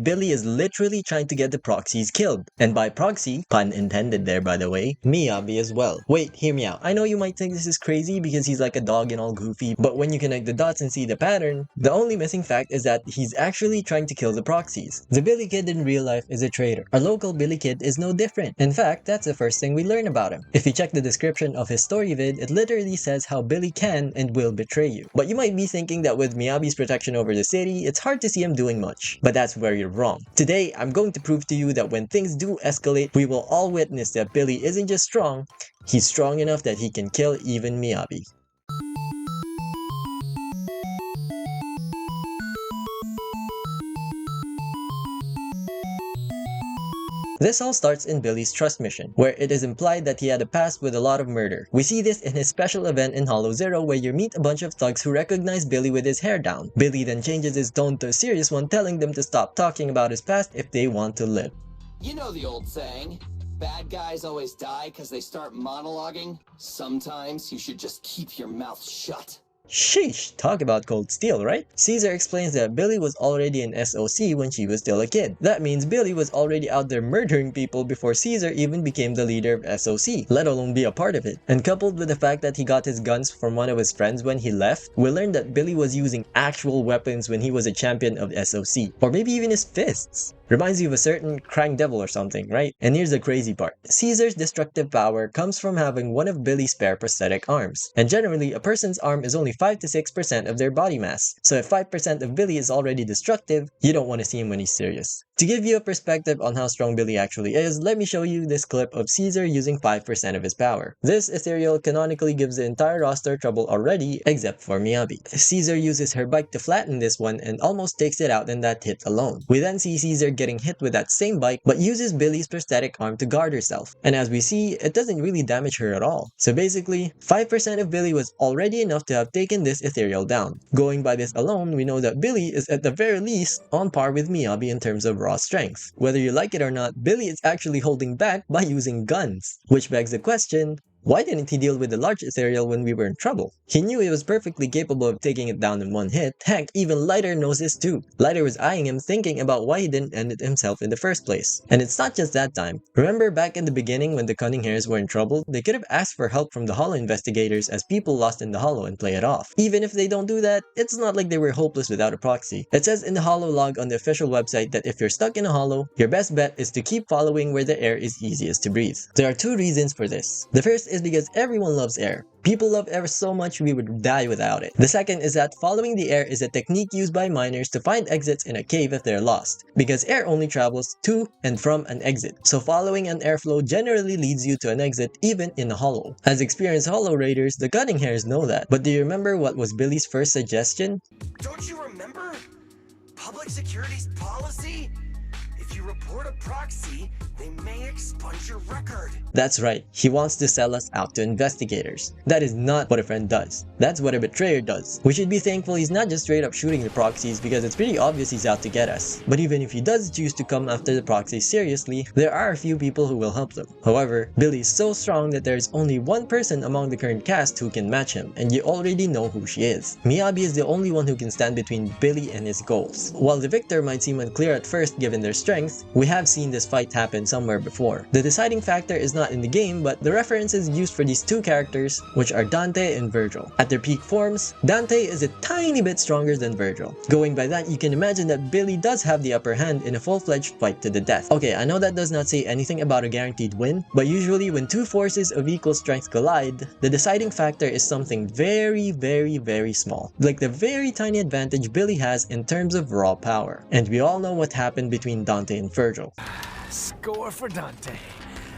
Billy is literally trying to get the proxies killed. And by proxy, pun intended there by the way, Miyabi as well. Wait, hear me out. I know you might think this is crazy because he's like a dog and all goofy, but when you connect the dots and see the pattern, the only missing fact is that he's actually trying to kill the proxies. The Billy Kid in real life is a traitor. Our local Billy Kid is no different. In fact, that's the first thing we learn about him. If you check the description of his story vid, it literally says how Billy can and will betray you. But you might be thinking that with Miyabi's protection over the city, it's hard to see him doing much. But that's where you're wrong. Today, I'm going to prove to you that when things do escalate, we will all witness that Billy isn't just strong, he's strong enough that he can kill even Miyabi. This all starts in Billy's trust mission, where it is implied that he had a past with a lot of murder. We see this in his special event in Hollow Zero where you meet a bunch of thugs who recognize Billy with his hair down. Billy then changes his tone to a serious one, telling them to stop talking about his past if they want to live. You know the old saying, bad guys always die because they start monologuing. Sometimes you should just keep your mouth shut. Sheesh, talk about cold steel, right? Caesar explains that Billy was already an SOC when she was still a kid. That means Billy was already out there murdering people before Caesar even became the leader of SOC, let alone be a part of it. And coupled with the fact that he got his guns from one of his friends when he left, we learned that Billy was using actual weapons when he was a champion of SOC. Or maybe even his fists. Reminds you of a certain crying devil or something, right? And here's the crazy part. Caesar's destructive power comes from having one of Billy's spare prosthetic arms. And generally, a person's arm is only 5 to 6% of their body mass. So if 5% of Billy is already destructive, you don't want to see him when he's serious. To give you a perspective on how strong Billy actually is, let me show you this clip of Caesar using 5% of his power. This ethereal canonically gives the entire roster trouble already, except for Miyabi. Caesar uses her bike to flatten this one and almost takes it out in that hit alone. We then see Caesar getting hit with that same bike, but uses Billy's prosthetic arm to guard herself. And as we see, it doesn't really damage her at all. So basically, 5% of Billy was already enough to have taken this ethereal down. Going by this alone, we know that Billy is at the very least on par with Miyabi in terms of raw strength. Whether you like it or not, Billy is actually holding back by using guns. Which begs the question, why didn't he deal with the large ethereal when we were in trouble? He knew he was perfectly capable of taking it down in one hit. Heck, even Lighter knows this too. Lighter was eyeing him thinking about why he didn't end it himself in the first place. And it's not just that time. Remember back in the beginning when the Cunning Hairs were in trouble, they could have asked for help from the Hollow investigators as people lost in the Hollow and play it off. Even if they don't do that, it's not like they were hopeless without a proxy. It says in the Hollow log on the official website that if you're stuck in a Hollow, your best bet is to keep following where the air is easiest to breathe. There are two reasons for this. The first is because everyone loves air. People love air so much we would die without it. The second is that following the air is a technique used by miners to find exits in a cave if they're lost, because air only travels to and from an exit. So following an airflow generally leads you to an exit even in a hollow. As experienced hollow raiders, the Cunning Hairs know that. But do you remember what was Billy's first suggestion? Don't you remember? Public security's policy? If you report a proxy, they may expunge your record. That's right, he wants to sell us out to investigators. That is not what a friend does. That's what a betrayer does. We should be thankful he's not just straight up shooting the proxies because it's pretty obvious he's out to get us. But even if he does choose to come after the proxies seriously, there are a few people who will help them. However, Billy is so strong that there is only one person among the current cast who can match him, and you already know who she is. Miyabi is the only one who can stand between Billy and his goals. While the victor might seem unclear at first given their strength, we have seen this fight happen somewhere before. The deciding factor is not in the game, but the references used for these two characters, which are Dante and Vergil. At their peak forms, Dante is a tiny bit stronger than Vergil. Going by that, you can imagine that Billy does have the upper hand in a full-fledged fight to the death. Okay, I know that does not say anything about a guaranteed win, but usually when two forces of equal strength collide, the deciding factor is something very, very, very small. Like the very tiny advantage Billy has in terms of raw power. And we all know what happened between Dante and Vergil. Score for Dante.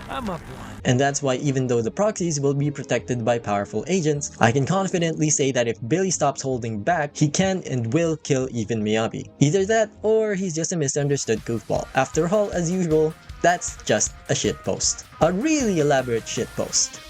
I'm up one. And that's why even though the proxies will be protected by powerful agents, I can confidently say that if Billy stops holding back, he can and will kill even Miyabi. Either that, or he's just a misunderstood goofball. After all, as usual, that's just a shitpost. A really elaborate shitpost.